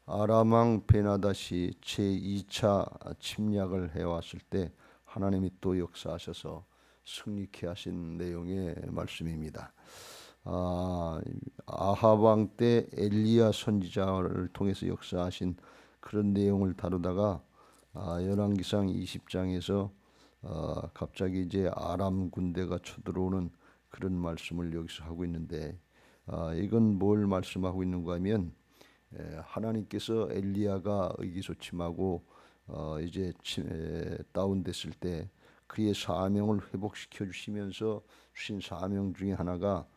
아람 왕 베나닷이 제2차 침략을 해왔을 때 하나님이 또 역사하셔서 승리케 하신 내용의 말씀입니다. 아합 왕 때 엘리야 선지자를 통해서 역사하신 그런 내용을 다루다가 열왕기상 20장에서 갑자기 이제 아람 군대가 쳐들어오는 그런 말씀을 여기서 하고 있는데, 이건 뭘 말씀하고 있는가 하면, 하나님께서 엘리야가 의기소침하고 이제 다운됐을 때 그의 사명을 회복시켜 주시면서 주신 사명 중에 하나가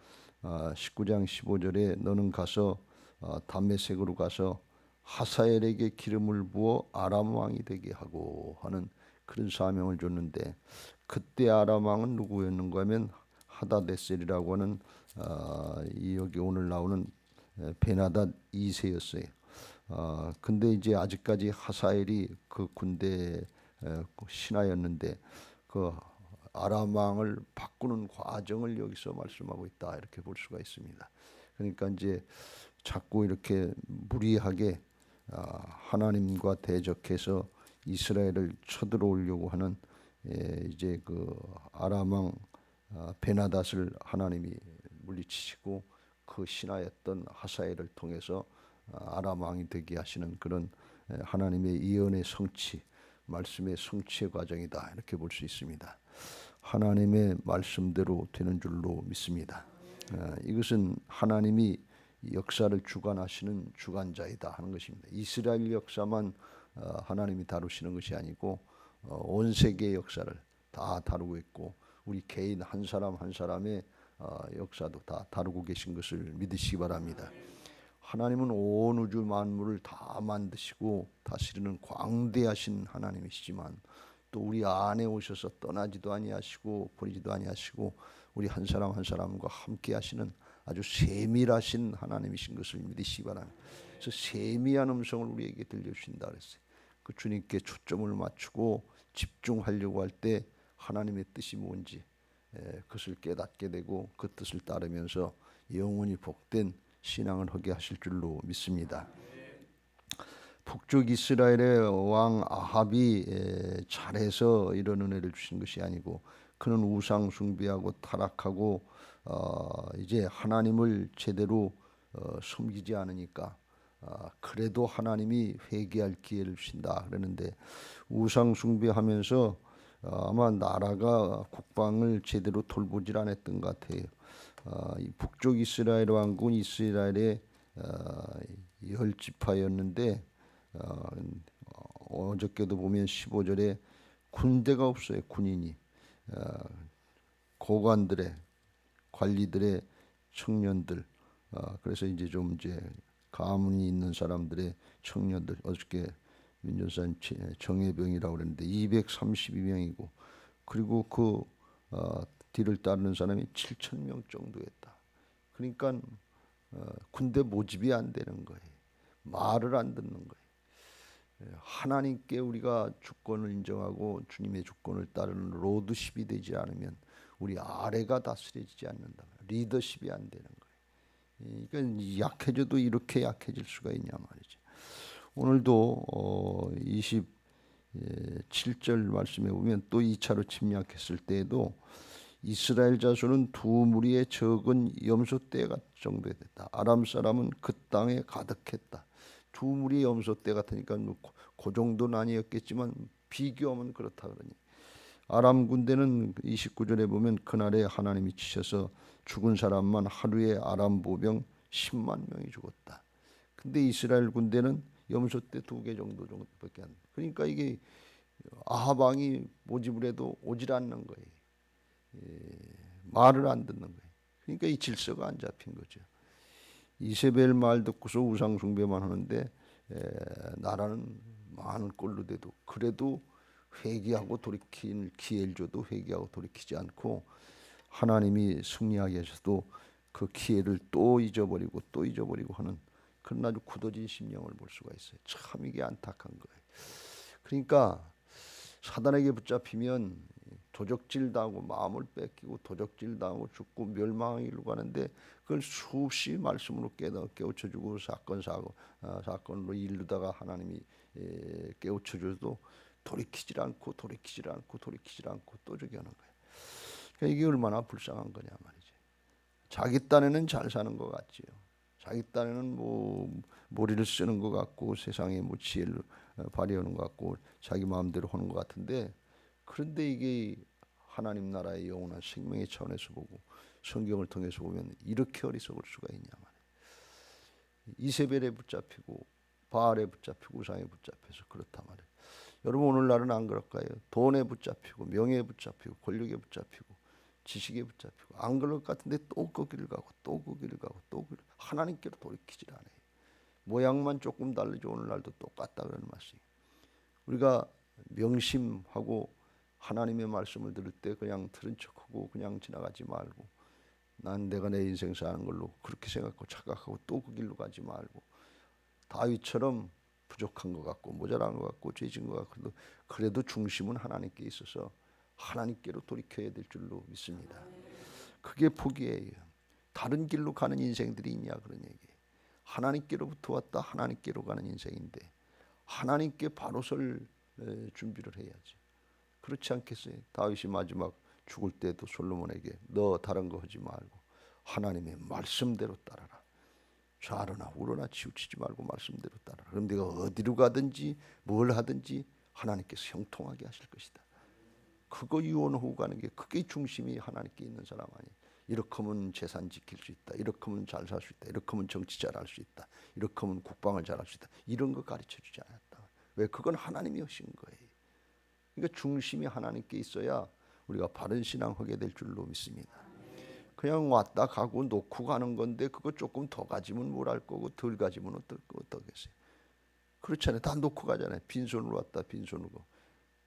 19장 15절에 너는 가서 담메색으로 가서 하사엘에게 기름을 부어 아람 왕이 되게 하고 하는 그런 사명을 줬는데, 그때 아람 왕은 누구였는가 하면 하다데셀이라고 하는 이 여기 오늘 나오는 베나닷 2세였어요. 근데 이제 아직까지 하사엘이 그 군대 신하였는데 그 아람 왕을 바꾸는 과정을 여기서 말씀하고 있다, 이렇게 볼 수가 있습니다. 그러니까 이제 자꾸 이렇게 무리하게 하나님과 대적해서 이스라엘을 쳐들어오려고 하는 이제 그 아람 왕 베나닷을 하나님이 물리치시고 그 신하였던 하사엘을 통해서 아람 왕이 되게 하시는 그런 하나님의 예언의 성취, 말씀의 성취의 과정이다, 이렇게 볼 수 있습니다. 하나님의 말씀대로 되는 줄로 믿습니다. 이것은 하나님이 역사를 주관하시는 주관자이다 하는 것입니다. 이스라엘 역사만 하나님이 다루시는 것이 아니고 온 세계의 역사를 다 다루고 있고 우리 개인 한 사람 한 사람의 역사도 다 다루고 계신 것을 믿으시기 바랍니다. 하나님은 온 우주 만물을 다 만드시고 다스리는 광대하신 하나님이시지만 또 우리 안에 오셔서 떠나지도 아니하시고 버리지도 아니하시고 우리 한 사람 한 사람과 함께 하시는 아주 세밀하신 하나님이신 것을 믿으시기 바랍니다. 그래서 세미한 음성을 우리에게 들려주신다 그랬어요. 그 주님께 초점을 맞추고 집중하려고 할 때 하나님의 뜻이 뭔지 그것을 깨닫게 되고 그 뜻을 따르면서 영원히 복된 신앙을 하게 하실 줄로 믿습니다. 북쪽 이스라엘의 왕 아합이 잘해서 이런 은혜를 주신 것이 아니고 그는 우상 숭배하고 타락하고 이제 하나님을 제대로 섬기지 않으니까 그래도 하나님이 회개할 기회를 주신다 그러는데, 우상 숭배하면서 아마 나라가 국방을 제대로 돌보질 않았던 것 같아요. 이 북쪽 이스라엘 왕국은 이스라엘의 10지파였는데 어저께도 보면 15절에 군대가 없어요. 군인이 고관들의 관리들의 청년들, 그래서 이제 좀 이제 가문이 있는 사람들의 청년들, 어저께 민전산 정예병이라고 그랬는데 232명이고 그리고 그 뒤를 따르는 사람이 7,000명 정도였다. 그러니까 군대 모집이 안 되는 거예요. 말을 안 듣는 거예요. 하나님께 우리가 주권을 인정하고 주님의 주권을 따르는 로드십이 되지 않으면 우리 아래가 다스려지지 않는다. 리더십이 안 되는 거예요. 그러니까 약해져도 이렇게 약해질 수가 있냐 말이죠. 오늘도 27절 말씀에 보면 또 2차로 침략했을 때에도 이스라엘 자손은 두 무리의 적은 염소떼 정도에 됐다. 아람 사람은 그 땅에 가득했다. 두 무리의 염소떼 같으니까 그 정도는 아니었겠지만 비교하면 그렇다 그러니, 아람 군대는 29절에 보면 그날에 하나님이 치셔서 죽은 사람만 하루에 아람 보병 10만 명이 죽었다. 근데 이스라엘 군대는 염소떼 2개 정도밖에 안 돼. 그러니까 이게 아합 왕이 모집을 해도 오질 않는 거예요. 말을 안 듣는 거예요. 그러니까 이 질서가 안 잡힌 거죠. 이세벨 말 듣고서 우상 숭배만 하는데 나라는 많은 꼴로 돼도 그래도 회개하고 돌이킬 기회를 줘도 회개하고 돌이키지 않고 하나님이 승리하게 하셔도 그 기회를 또 잊어버리고 또 잊어버리고 하는 그런 아주 굳어진 심령을 볼 수가 있어요. 참 이게 안타까운 거예요. 그러니까 사단에게 붙잡히면 도적질 당하고 마음을 뺏기고 도적질 당하고 죽고 멸망의 길로 가는데 그걸 수없이 말씀으로 깨우쳐주고 사건으로 이르다가 하나님이 깨우쳐줘도 돌이키질 않고 또 저기 하는 거예요. 그러니까 이게 얼마나 불쌍한 거냐 말이지. 자기 딴에는 잘 사는 것 같지요. 자기 딴에는 뭐 머리를 쓰는 것 같고 세상에 뭐 지혜를 발휘하는 것 같고 자기 마음대로 하는 것 같은데, 그런데 이게 하나님 나라의 영원한 생명의 차원에서 보고 성경을 통해서 보면 이렇게 어리석을 수가 있냐 말이에요. 이세벨에 붙잡히고 바알에 붙잡히고 우상에 붙잡혀서 그렇단 말이에요. 여러분 오늘날은 안 그럴까요? 돈에 붙잡히고 명예에 붙잡히고 권력에 붙잡히고 지식에 붙잡히고 안 그럴 것 같은데 또 그 길을 가고 또 그 길을 가고 또 하나님께로 돌이키질 않아요. 모양만 조금 다르지 오늘날도 똑같다 그런 말씀이에요. 우리가 명심하고 하나님의 말씀을 들을 때 그냥 들은 척하고 그냥 지나가지 말고, 난 내가 내 인생 사는 걸로 그렇게 생각하고 착각하고 또 그 길로 가지 말고, 다윗처럼 부족한 것 같고 모자란 것 같고 죄진 것 같고 그래도 중심은 하나님께 있어서 하나님께로 돌이켜야 될 줄로 믿습니다. 그게 복이에요. 다른 길로 가는 인생들이 있냐 그런 얘기예요. 하나님께로부터 왔다 하나님께로 가는 인생인데 하나님께 바로 설 준비를 해야지. 그렇지 않겠어요? 다윗이 마지막 죽을 때도 솔로몬에게 너 다른 거 하지 말고 하나님의 말씀대로 따라라. 좌로나 우로나 치우치지 말고 말씀대로 따라라. 그럼 네가 어디로 가든지 뭘 하든지 하나님께서 형통하게 하실 것이다. 그거 유언하고 가는 게 그게 중심이 하나님께 있는 사람 아니에요. 이렇게 하면 재산 지킬 수 있다. 이렇게 하면 잘 살 수 있다. 이렇게 하면 정치 잘할 수 있다. 이렇게 하면 국방을 잘할 수 있다. 이런 거 가르쳐 주지 않았다. 왜? 그건 하나님이 하신 거예요. 그러니까 중심이 하나님께 있어야 우리가 바른 신앙하게 될 줄로 믿습니다. 그냥 왔다 가고 놓고 가는 건데 그거 조금 더 가지면 뭘 할 거고 덜 가지면 어떠겠어요? 그렇잖아요. 다 놓고 가잖아요. 빈손으로 왔다 빈손으로.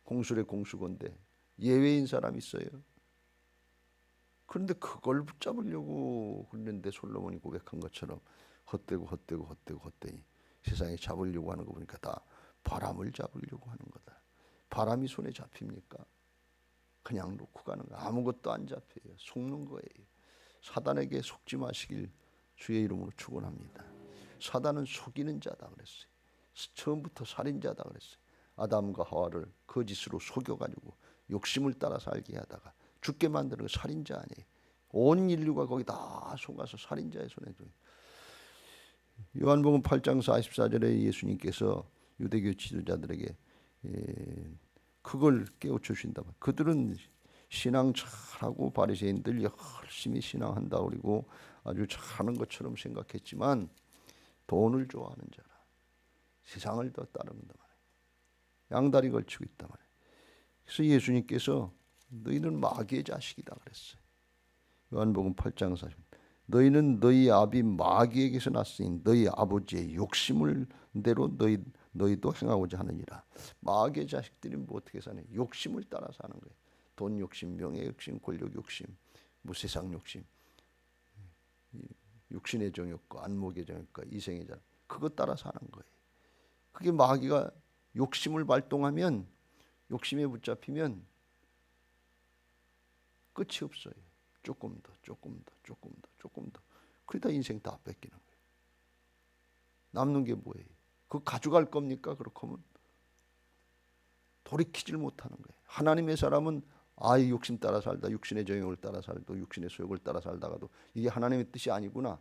공술의 공수건데 예외인 사람 있어요. 그런데 그걸 붙잡으려고 그랬는데 솔로몬이 고백한 것처럼 헛되니 세상에 잡으려고 하는 거 보니까 다 바람을 잡으려고 하는 거다. 바람이 손에 잡힙니까? 그냥 놓고 가는 거 아무것도 안 잡혀요. 속는 거예요. 사단에게 속지 마시길 주의 이름으로 축원합니다. 사단은 속이는 자다 그랬어요. 처음부터 살인자다 그랬어요. 아담과 하와를 거짓으로 속여가지고 욕심을 따라 살게 하다가 죽게 만드는 살인자 아니에요. 온 인류가 거기 다 속아서 살인자의 손에 줘요. 요한복음 8장 44절에 예수님께서 유대교 지도자들에게 그걸 깨우쳐 주신다. 그들은 신앙 잘하고 바리새인들 열심히 신앙한다 그리고 아주 잘하는 것처럼 생각했지만 돈을 좋아하는 자라. 세상을 더 따른다 말이에요. 양다리 걸치고 있단 말이에요. 그래서 예수님께서 너희는 마귀의 자식이다 그랬어요. 요한복음 8장 40. 너희는 너희 아비 마귀에게서 났으니 너희 아버지의 욕심을 대로 너희도 행하고자 하느니라. 마귀의 자식들이 뭐 어떻게 사냐? 욕심을 따라 사는 거예요. 돈 욕심, 명예 욕심, 권력 욕심, 뭐 세상 욕심, 육신의 정욕과 안목의 정욕과 이생의 자, 그거 따라 사는 거예요. 그게 마귀가 욕심을 발동하면, 욕심에 붙잡히면 끝이 없어요. 조금 더. 그러다 인생 다 뺏기는 거예요. 남는 게 뭐예요? 그거 가져갈 겁니까? 그렇게 하면 돌이키질 못하는 거예요. 하나님의 사람은 아이 욕심 따라 살다, 육신의 정욕을 따라 살고 육신의 소욕을 따라 살다가도 이게 하나님의 뜻이 아니구나,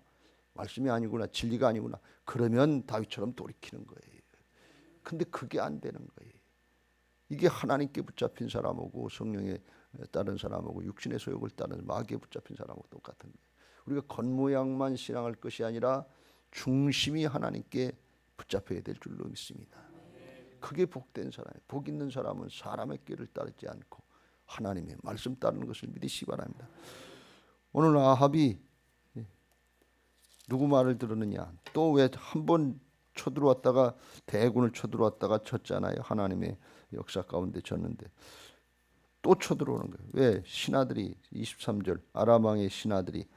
말씀이 아니구나, 진리가 아니구나, 그러면 다윗처럼 돌이키는 거예요. 근데 그게 안 되는 거예요. 이게 하나님께 붙잡힌 사람하고 성령에 따른 사람하고 육신의 소욕을 따른 마귀에 붙잡힌 사람하고 똑같은 거예요. 우리가 겉모양만 신앙할 것이 아니라 중심이 하나님께 붙잡혀야 될 줄로 믿습니다. 그게 복된 사람이에요. 복 있는 사람은 사람의 길을 따르지 않고 하나님의 말씀 따르는 것을 믿으시기 바랍니다. 오늘 아합이 누구 말을 들었느냐? 또 왜 한 번 쳐들어왔다가 대군을 쳐들어왔다가 쳤잖아요. 하나님의 역사 가운데 졌는데 또 쳐들어오는 거예요. 왜? 신하들이 23절 아람 왕의 신하들이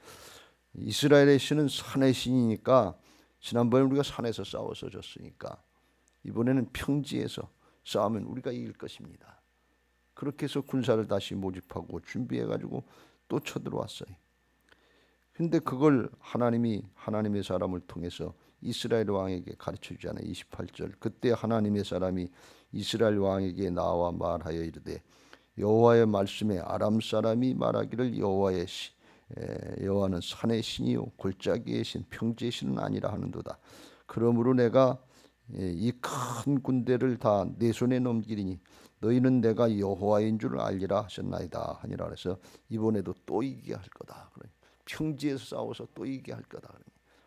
이스라엘의 신은 산의 신이니까 지난번에 우리가 산에서 싸워서 졌으니까 이번에는 평지에서 싸우면 우리가 이길 것입니다. 그렇게 해서 군사를 다시 모집하고 준비해가지고 또 쳐들어왔어요. 근데 그걸 하나님이 하나님의 사람을 통해서 이스라엘 왕에게 가르쳐 주잖아요. 28절. 그때 하나님의 사람이 이스라엘 왕에게 나와 말하여 이르되 여호와의 말씀에 아람 사람이 말하기를 여호와는 산의 신이요 골짜기의 신 평지의 신은 아니라 하는도다. 그러므로 내가 이 큰 군대를 다 내 손에 넘기리니 너희는 내가 여호와인 줄 알리라 하셨나이다 하니라. 그래서 이번에도 또 이기게 할 거다. 평지에서 싸워서 또 이기게 할 거다.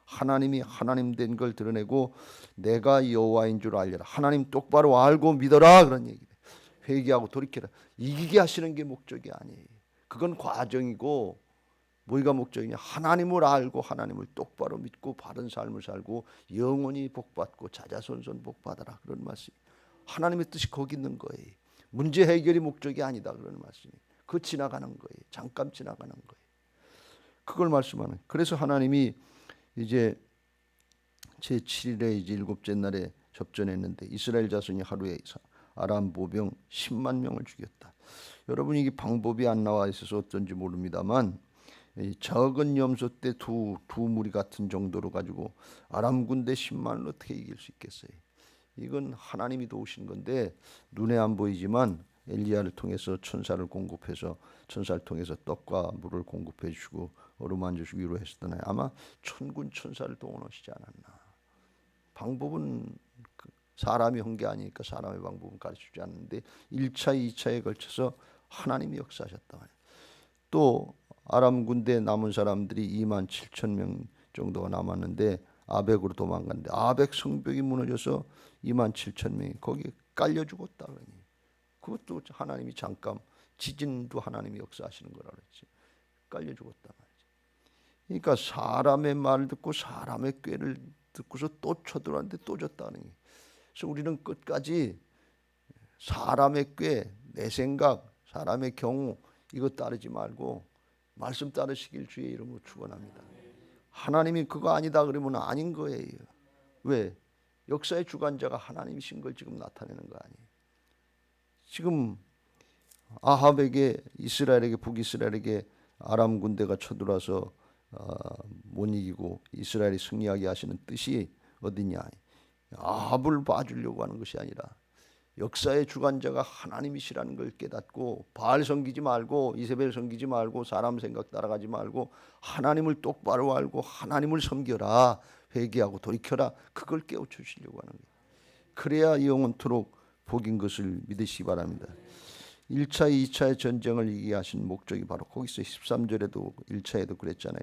하나님이 하나님 된 걸 드러내고 내가 여호와인 줄 알리라. 하나님 똑바로 알고 믿어라 그런 얘기예요. 회개하고 돌이켜라. 이기게 하시는 게 목적이 아니에요. 그건 과정이고 뭐가 목적이냐? 하나님을 알고 하나님을 똑바로 믿고 바른 삶을 살고 영원히 복받고 자자손손 복받아라 그런 말씀. 하나님의 뜻이 거기 있는 거예요. 문제 해결이 목적이 아니다 그런 말씀이. 그 지나가는 거예요. 잠깐 지나가는 거예요. 그걸 말씀하는. 그래서 하나님이 이제 제7일에 이제 일곱째 날에 접전했는데 이스라엘 자손이 하루에 아람 보병 10만 명을 죽였다. 여러분 이게 방법이 안 나와 있어서 어쩐지 모릅니다만 적은 염소 때 두 무리 같은 정도로 가지고 아람 군대 10만을 어떻게 이길 수 있겠어요? 이건 하나님이 도우신 건데 눈에 안 보이지만 엘리야를 통해서 천사를 공급해서 천사를 통해서 떡과 물을 공급해 주시고 어루만져 주시고 위로했었잖아요. 아마 천군 천사를 동원하시지 않았나. 방법은 사람이 한 게 아니니까 사람의 방법은 가르치지 않는데 1차, 2차에 걸쳐서 하나님이 역사하셨다. 또 아람 군대 남은 사람들이 2만 7천 명 정도가 남았는데 아벡으로 도망갔는데 아벡 성벽이 무너져서 2만 7천 명이 거기에 깔려 죽었다 그러니 그것도 하나님이 잠깐 지진도 하나님이 역사하시는 거라 그랬지. 깔려 죽었다 말이지. 그러니까 사람의 말을 듣고 사람의 꾀를 듣고서 또 쳐들어왔는데 또 졌다는 게. 그래서 우리는 끝까지 사람의 꾀, 내 생각, 사람의 경우 이거 따르지 말고 말씀 따르시길 주의 이름으로 축원합니다. 하나님이 그거 아니다 그러면 아닌 거예요. 왜? 역사의 주관자가 하나님이신 걸 지금 나타내는 거 아니에요. 지금 아합에게 이스라엘에게 북이스라엘에게 아람 군대가 쳐들어와서 못 이기고 이스라엘이 승리하게 하시는 뜻이 어디냐? 아합을 봐주려고 하는 것이 아니라 역사의 주관자가 하나님이시라는 걸 깨닫고 바알 섬기지 말고 이세벨 섬기지 말고 사람 생각 따라가지 말고 하나님을 똑바로 알고 하나님을 섬겨라. 회개하고 돌이켜라. 그걸 깨우쳐 주시려고 하는 거예요. 그래야 영원토록 복인 것을 믿으시기 바랍니다. 1차, 2차의 전쟁을 이기게 하신 목적이 바로 거기서 13절에도 1차에도 그랬잖아요.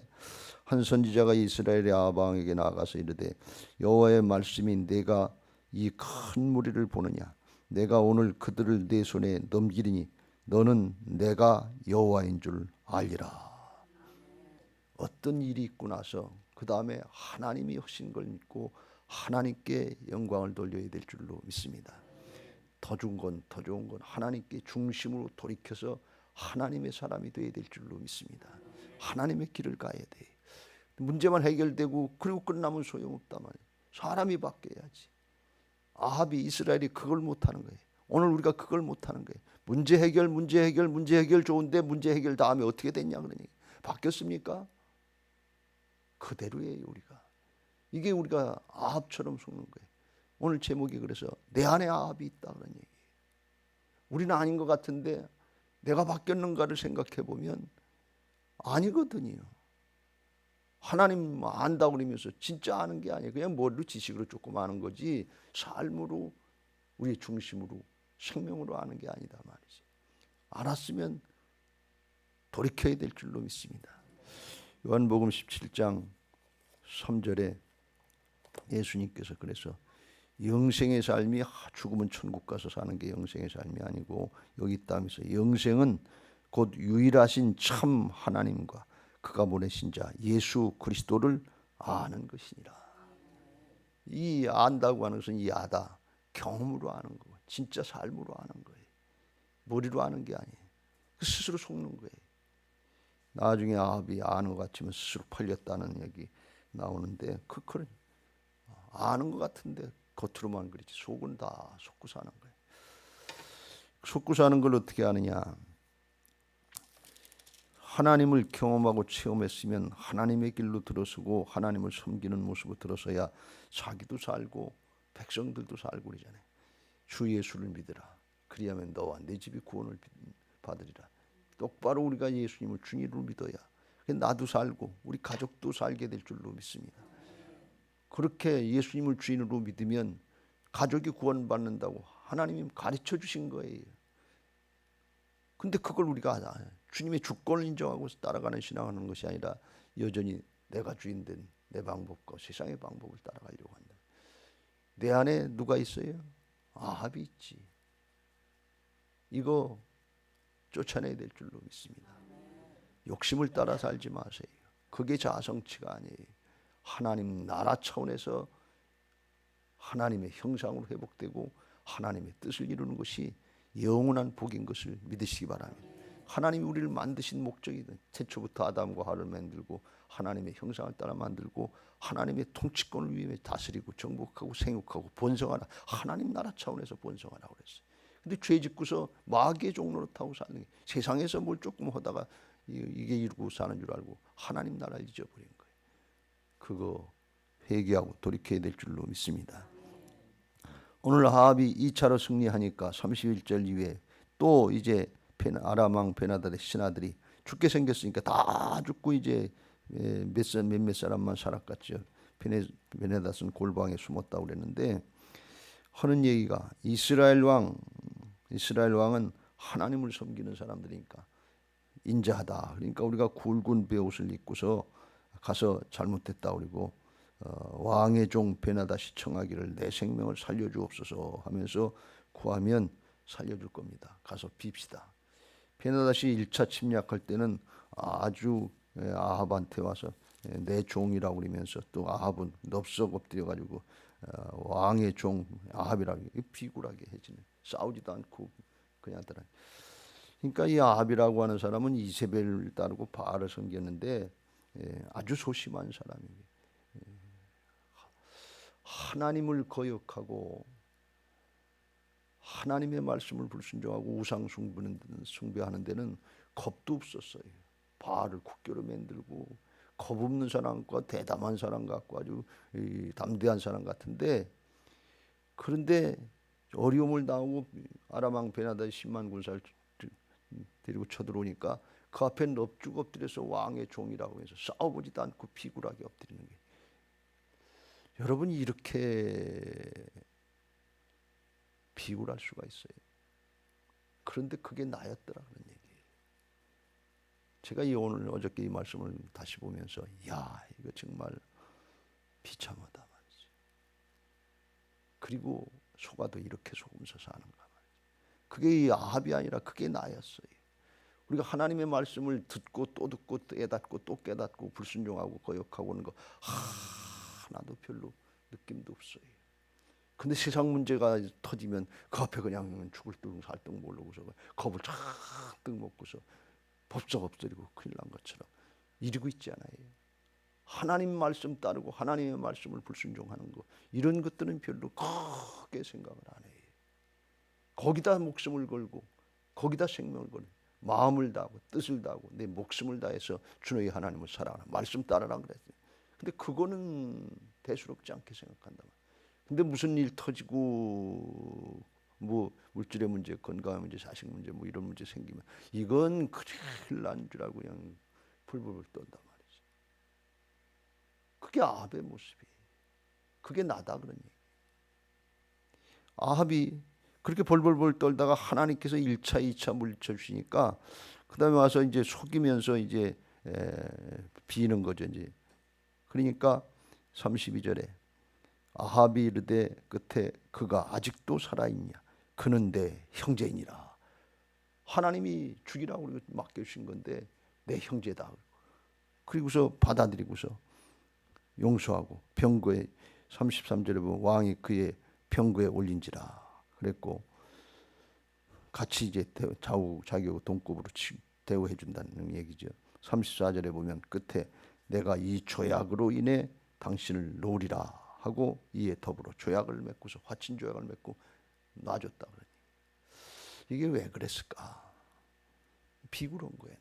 한 선지자가 이스라엘의 아합 왕에게 나아가서 이르되 여호와의 말씀이 내가 이 큰 무리를 보느냐 내가 오늘 그들을 내 손에 넘기리니 너는 내가 여호와인 줄 알리라. 어떤 일이 있고 나서 그 다음에 하나님이 하신 걸 믿고 하나님께 영광을 돌려야 될 줄로 믿습니다. 더 좋은 건 하나님께 중심으로 돌이켜서 하나님의 사람이 되어야 될 줄로 믿습니다. 하나님의 길을 가야 돼. 문제만 해결되고 그리고 끝나면 소용없단 말이에요. 사람이 바뀌어야지. 아합이 이스라엘이 그걸 못하는 거예요. 오늘 우리가 그걸 못하는 거예요. 문제 해결 좋은데 문제 해결 다음에 어떻게 됐냐 그러니 바뀌었습니까? 그대로예요 우리가. 이게 우리가 아합처럼 속는 거예요. 오늘 제목이 그래서 내 안에 아합이 있다 그런 얘기예요. 우리는 아닌 것 같은데 내가 바뀌었는가를 생각해 보면 아니거든요. 하나님 안다고 그러면서 진짜 아는 게 아니에요. 그냥 머리로 지식으로 조금 아는 거지 삶으로 우리의 중심으로 생명으로 아는 게 아니다 말이지. 알았으면 돌이켜야 될 줄로 믿습니다. 요한복음 17장 3절에 예수님께서 그래서 영생의 삶이 죽으면 천국 가서 사는 게 영생의 삶이 아니고 여기 있다면서 영생은 곧 유일하신 참 하나님과 그가 보내신 자 예수 그리스도를 아는 것이니라. 이 안다고 하는 것은 이 아다. 경험으로 아는 거고 진짜 삶으로 아는 거예요. 머리로 아는 게 아니에요. 스스로 속는 거예요. 나중에 아합이 아는 것 같지만 스스로 팔렸다는 얘기 나오는데 그걸 아는 것 같은데 겉으로만 그렇지 속은 다 속고 사는 거예요. 속고 사는 걸 어떻게 하느냐? 하나님을 경험하고 체험했으면 하나님의 길로 들어서고 하나님을 섬기는 모습으로 들어서야 자기도 살고 백성들도 살고 그러잖아요. 주 예수를 믿으라. 그리하면 너와 내 집이 구원을 받으리라. 똑바로 우리가 예수님을 주님으로 믿어야 나도 살고 우리 가족도 살게 될 줄로 믿습니다. 그렇게 예수님을 주인으로 믿으면 가족이 구원받는다고 하나님이 가르쳐 주신 거예요. 근데 그걸 우리가 주님의 주권을 인정하고 따라가는 신앙하는 것이 아니라 여전히 내가 주인된 내 방법과 세상의 방법을 따라가려고 한다. 내 안에 누가 있어요? 아합이 있지. 이거 쫓아내야 될 줄로 믿습니다. 욕심을 따라 살지 마세요. 그게 자성치가 아니에요. 하나님 나라 차원에서 하나님의 형상으로 회복되고 하나님의 뜻을 이루는 것이 영원한 복인 것을 믿으시기 바랍니다. 하나님이 우리를 만드신 목적이 태초부터 아담과 하와를 만들고 하나님의 형상을 따라 만들고 하나님의 통치권을 위해 다스리고 정복하고 생육하고 번성하라. 하나님 나라 차원에서 번성하라고 그랬어요. 근데 죄 짓고서 마귀의 종로를 타고 사는 게 세상에서 뭘 조금 하다가 이게 이루고 사는 줄 알고 하나님 나라를 잊어버린 거예요. 그거 회개하고 돌이켜야 될 줄로 믿습니다. 오늘 아합이 2차로 승리하니까 31절 이후에 또 이제 아람 왕 베나닷의 신하들이 죽게 생겼으니까 다 죽고 이제 몇몇 사람만 살았겠죠. 베나닷은 골방에 숨었다고 그랬는데 하는 얘기가 이스라엘 왕은 하나님을 섬기는 사람들이니까 인자하다. 그러니까 우리가 굵은 베옷을 입고서 가서 잘못했다 그리고 왕의 종 베나닷이 청하기를 내 생명을 살려주옵소서 하면서 구하면 살려줄 겁니다. 가서 빕시다. 베나닷이 1차 침략할 때는 아주 아합한테 와서 내 종이라고 그러면서 또 아합은 넙석 엎드려가지고 왕의 종 아합이라고 비굴하게 해지는 싸우지도 않고 그냥 따라. 그러니까 이 아합이라고 하는 사람은 이세벨을 따르고 바알을 섬겼는데 아주 소심한 사람이에요. 하나님을 거역하고 하나님의 말씀을 불순종하고 우상 숭배하는 데는 겁도 없었어요. 바알을 국교로 만들고 겁 없는 사람과 대담한 사람 같고 아주 담대한 사람 같은데 그런데 어려움을 당하고 아람 왕 베나닷이 10만 군사를 데리고 쳐들어오니까 그 앞에 넙죽 엎드려서 왕의 종이라고 해서 싸워보지도 않고 비굴하게 엎드리는 게 여러분이 이렇게 비굴할 수가 있어요. 그런데 그게 나였더라 그런 얘기예요. 제가 오늘 어저께 이 말씀을 다시 보면서 야 이거 정말 비참하다 말이지. 그리고 속아도 이렇게 속으면서 사는가 말이지. 그게 이 아합이 아니라 그게 나였어요. 우리가 하나님의 말씀을 듣고 또 듣고 깨닫고 또 깨닫고 불순종하고 거역하고 하는 거 하나도 별로 느낌도 없어요. 근데 세상 문제가 터지면 그 앞에 그냥 죽을 둥 살 둥 모르고서 겁을 잔뜩 먹고서 법석 엎드리고 큰일 난 것처럼 이러고 있지 않아요. 하나님 말씀 따르고 하나님의 말씀을 불순종하는 거 이런 것들은 별로 크게 생각을 안 해요. 거기다 목숨을 걸고 거기다 생명을 걸고 마음을 다하고 뜻을 다하고 내 목숨을 다해서 주 너희 하나님을 사랑하라 말씀 따르라 그랬어요. 근데 그거는 대수롭지 않게 생각한다. 근데 무슨 일 터지고 뭐 물질의 문제, 건강의 문제, 자식 문제 뭐 이런 문제 생기면 이건 큰일 난 줄 알고 그냥 불불 떤단 말이지. 그게 아합의 모습이에요. 그게 나다 그런 얘기. 아합이 그렇게 벌벌벌 떨다가 하나님께서 1차, 2차 물리쳐 주시니까 그다음에 와서 이제 속이면서 이제 비는 거죠 이제. 그러니까 32절에 아합이 이르되 끝에 그가 아직도 살아있냐 그는 내 형제이니라. 하나님이 죽이라고 맡겨주신 건데 내 형제다. 그리고서 받아들이고서 용서하고 병거에 33절에 보면 왕이 그의 병거에 올린지라 그랬고 같이 이제 자기하고 동급으로 대우해 준다는 얘기죠. 34절에 보면 끝에 내가 이 조약으로 인해 당신을 놓으리라 하고 이에 더불어 조약을 맺고서 화친 조약을 맺고 놔줬다 그러니 이게 왜 그랬을까? 비굴한 거예요.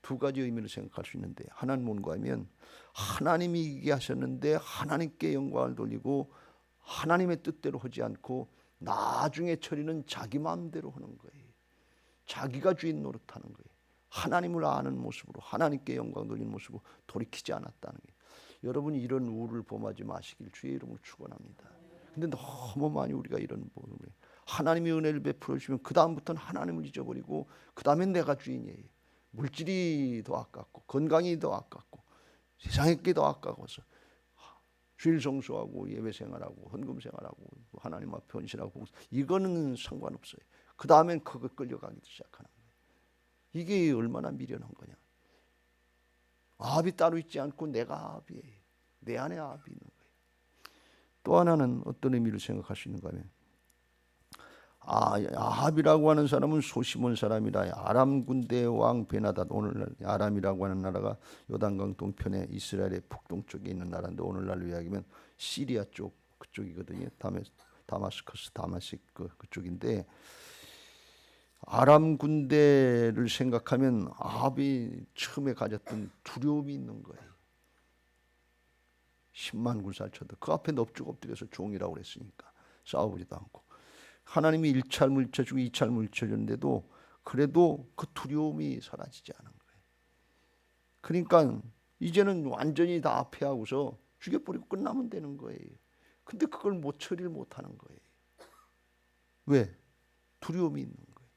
두 가지 의미를 생각할 수 있는데, 하나는 뭔가 하면 하나님이 이게 하셨는데 하나님께 영광을 돌리고 하나님의 뜻대로 하지 않고 나중에 처리는 자기 마음대로 하는 거예요. 자기가 주인 노릇하는 거예요. 하나님을 아는 모습으로, 하나님께 영광 돌리는 모습으로 돌이키지 않았다는 거예요. 여러분이 이런 우를 범하지 마시길 주의 이름으로 축원합니다. 근데 너무 많이 우리가 이런 부분을, 하나님이 은혜를 베풀어 주시면 그 다음부터는 하나님을 잊어버리고 그 다음엔 내가 주인이에요. 물질이 더 아깝고 건강이 더 아깝고 세상의 게 더 아까워서 주일 성수하고 예배 생활하고 헌금 생활하고 하나님 앞에 헌신하고, 이거는 상관없어요. 그 다음엔 그거 끌려가기 시작하는 거예요. 이게 얼마나 미련한 거냐. 아합이 따로 있지 않고 내가 아합이에요. 내 안에 아합이 있는 거예요. 또 하나는 어떤 의미를 생각할 수 있는가 하면, 아합이라고 하는 사람은 소심한 사람이라. 아람 군대의 왕 베나닷, 오늘날 아람이라고 하는 나라가 요단강 동편에 이스라엘의 북동쪽에 있는 나라인데, 오늘날로 이야기하면 시리아 쪽 그쪽이거든요. 다마스커스, 다마스크 그쪽인데, 아람 군대를 생각하면 아합이 처음에 가졌던 두려움이 있는 거예요. 10만 굴살 쳐도 그 앞에 넙죽 엎드려서 종이라고 그랬으니까 싸워보지도 않고, 하나님이 1차를 물리쳐주고 2차를 물리쳐주는데도 그래도 그 두려움이 사라지지 않은 거예요. 그러니까 이제는 완전히 다 앞에하고서 죽여버리고 끝나면 되는 거예요. 근데 그걸 처리를 못하는 거예요. 왜? 두려움이 있는 거예요.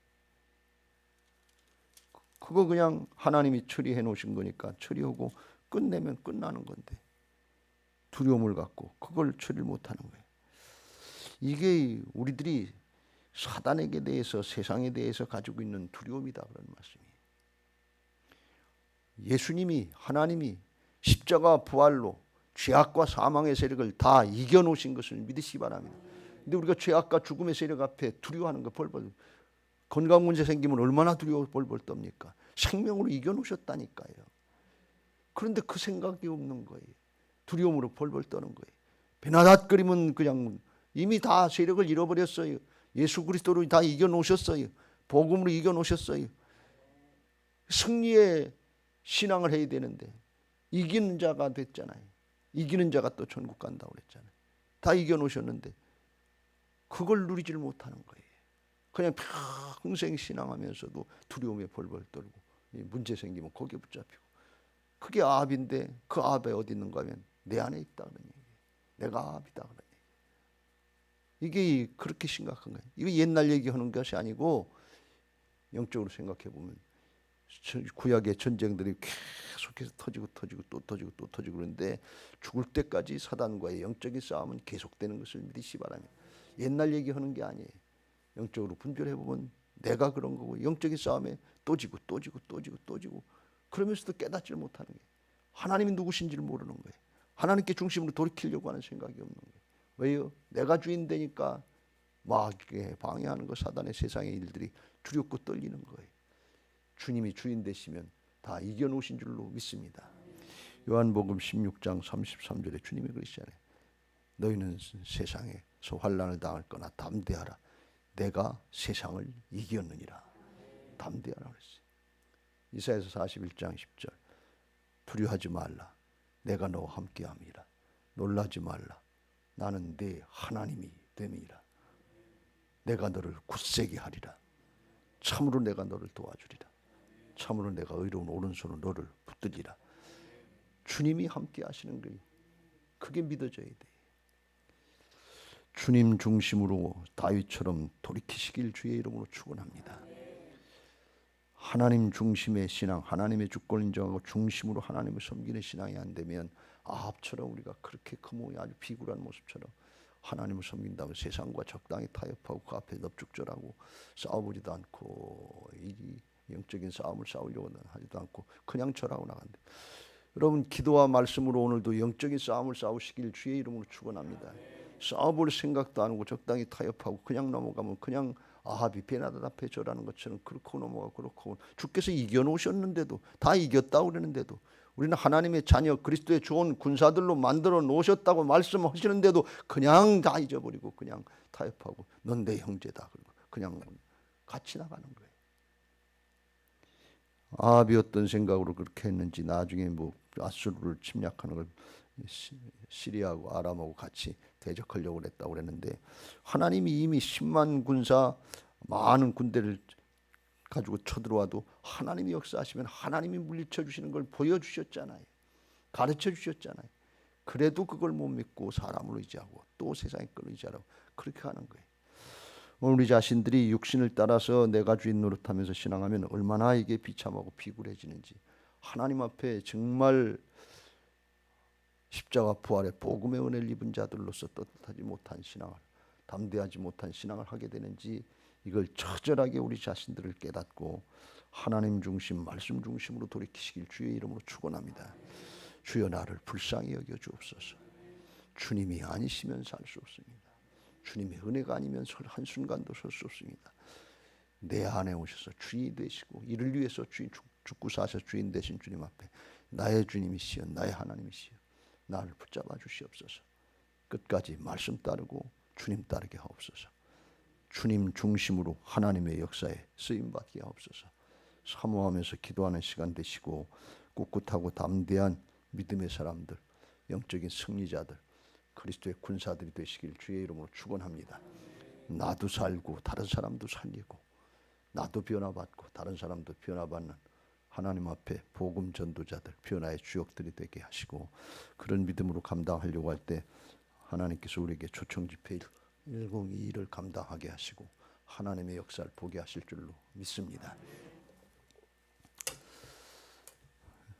그거 그냥 하나님이 처리해 놓으신 거니까 처리하고 끝내면 끝나는 건데, 두려움을 갖고 그걸 처리를 못하는 거예요. 이게 우리들이 사단에게 대해서, 세상에 대해서 가지고 있는 두려움이다, 그런 말씀이에요. 예수님이, 하나님이 십자가 부활로 죄악과 사망의 세력을 다 이겨놓으신 것을 믿으시기 바랍니다. 근데 우리가 죄악과 죽음의 세력 앞에 두려워하는 거 벌벌, 건강 문제 생기면 얼마나 두려워 벌벌 떱니까? 생명으로 이겨놓으셨다니까요. 그런데 그 생각이 없는 거예요. 두려움으로 벌벌 떠는 거예요. 베나닷거리면 그냥 이미 다 세력을 잃어버렸어요. 예수 그리스도로 다 이겨놓으셨어요. 복음으로 이겨놓으셨어요. 승리의 신앙을 해야 되는데 이기는 자가 됐잖아요. 이기는 자가 또 천국 간다고 그랬잖아요. 다 이겨놓으셨는데 그걸 누리지를 못하는 거예요. 그냥 평생 신앙하면서도 두려움에 벌벌 떨고 문제 생기면 거기에 붙잡히고. 그게 아합인데 그 아합이 어디 있는가 하면 내 안에 있다 그런 얘기예요. 내가 아합이다 그런 얘기예요. 이게 그렇게 심각한 거예요. 이거 옛날 얘기하는 것이 아니고 영적으로 생각해 보면 구약의 전쟁들이 계속해서 터지고 또 터지고 그런데 죽을 때까지 사단과의 영적인 싸움은 계속되는 것을 믿으시기 바랍니다. 옛날 얘기하는 게 아니에요. 영적으로 분별해 보면 내가 그런 거고, 영적인 싸움에 또 지고 그러면서도 깨닫지를 못하는 거예요. 하나님이 누구신지를 모르는 거예요. 하나님께 중심으로 돌이키려고 하는 생각이 없는 거예요. 왜요? 내가 주인 되니까 막 방해하는 거, 사단의 세상의 일들이 두렵고 떨리는 거예요. 주님이 주인 되시면 다 이겨놓으신 줄로 믿습니다. 요한복음 16장 33절에 주님이 그러시잖아요. 너희는 세상에서 환난을 당할 거나 담대하라. 내가 세상을 이겼느니라. 담대하라 그랬어요. 이사야서 41장 10절. 두려워하지 말라. 내가 너와 함께함이라. 놀라지 말라. 나는 네 하나님이 됨이라. 내가 너를 굳세게 하리라. 참으로 내가 너를 도와주리라. 참으로 내가 의로운 오른손으로 너를 붙들리라. 주님이 함께 하시는 거예요. 그게 믿어져야 돼. 주님 중심으로 다윗처럼 돌이키시길 주의 이름으로 축원합니다. 하나님 중심의 신앙, 하나님의 주권을 인정하고 중심으로 하나님을 섬기는 신앙이 안 되면 아합처럼 우리가 그렇게 아주 비굴한 모습처럼 하나님을 섬긴다고 세상과 적당히 타협하고 그 앞에 넙죽절하고 싸워보지도 않고 이 영적인 싸움을 싸우려고 하지도 않고 그냥 절하고 나간다. 여러분, 기도와 말씀으로 오늘도 영적인 싸움을 싸우시길 주의 이름으로 축원합니다. 싸워볼 생각도 안 하고 적당히 타협하고 그냥 넘어가면 그냥 아합이 베나닷 앞에 절하는 것처럼 그렇고 넘어가고 그렇고, 주께서 이겨놓으셨는데도, 다 이겼다고 그러는데도, 우리는 하나님의 자녀 그리스도의 좋은 군사들로 만들어 놓으셨다고 말씀하시는데도 그냥 다 잊어버리고 그냥 타협하고 넌 내 형제다 그러고 그냥 같이 나가는 거예요. 아합이 어떤 생각으로 그렇게 했는지 나중에 뭐 아수르를 침략하는 걸 시리아하고 아람하고 같이 대적하려고 그랬다고 그랬는데 하나님이 이미 10만 군사 많은 군대를 가지고 쳐들어와도 하나님이 역사하시면 하나님이 물리쳐 주시는 걸 보여주셨잖아요. 가르쳐 주셨잖아요. 그래도 그걸 못 믿고 사람을 의지하고 또 세상의 걸 의지하라고 그렇게 하는 거예요. 오늘 우리 자신들이 육신을 따라서 내가 주인 노릇하면서 신앙하면 얼마나 이게 비참하고 비굴해지는지 하나님 앞에 정말 십자가 부활의 복음의 은혜를 입은 자들로서 떳떳하지 못한 신앙을 담대하지 못한 신앙을 하게 되는지 이걸 처절하게 우리 자신들을 깨닫고 하나님 중심 말씀 중심으로 돌이키시길 주의 이름으로 축원합니다. 주여 나를 불쌍히 여겨 주옵소서. 주님이 아니시면 살 수 없습니다. 주님의 은혜가 아니면 한순간도 설 수 없습니다. 내 안에 오셔서 주인이 되시고 이를 위해서 죽고 사셔 주인 되신 주님 앞에 나의 주님이시여 나의 하나님이시여 나를 붙잡아 주시옵소서. 끝까지 말씀 따르고 주님 따르게 하옵소서. 주님 중심으로 하나님의 역사에 쓰임받게 하옵소서. 사모하면서 기도하는 시간 되시고 꿋꿋하고 담대한 믿음의 사람들, 영적인 승리자들, 그리스도의 군사들이 되시길 주의 이름으로 축원합니다. 나도 살고 다른 사람도 살리고 나도 변화받고 다른 사람도 변화받는 하나님 앞에 복음 전도자들, 변화의 주역들이 되게 하시고 그런 믿음으로 감당하려고 할 때 하나님께서 우리에게 초청 집회 1022를 감당하게 하시고 하나님의 역사를 보게 하실 줄로 믿습니다.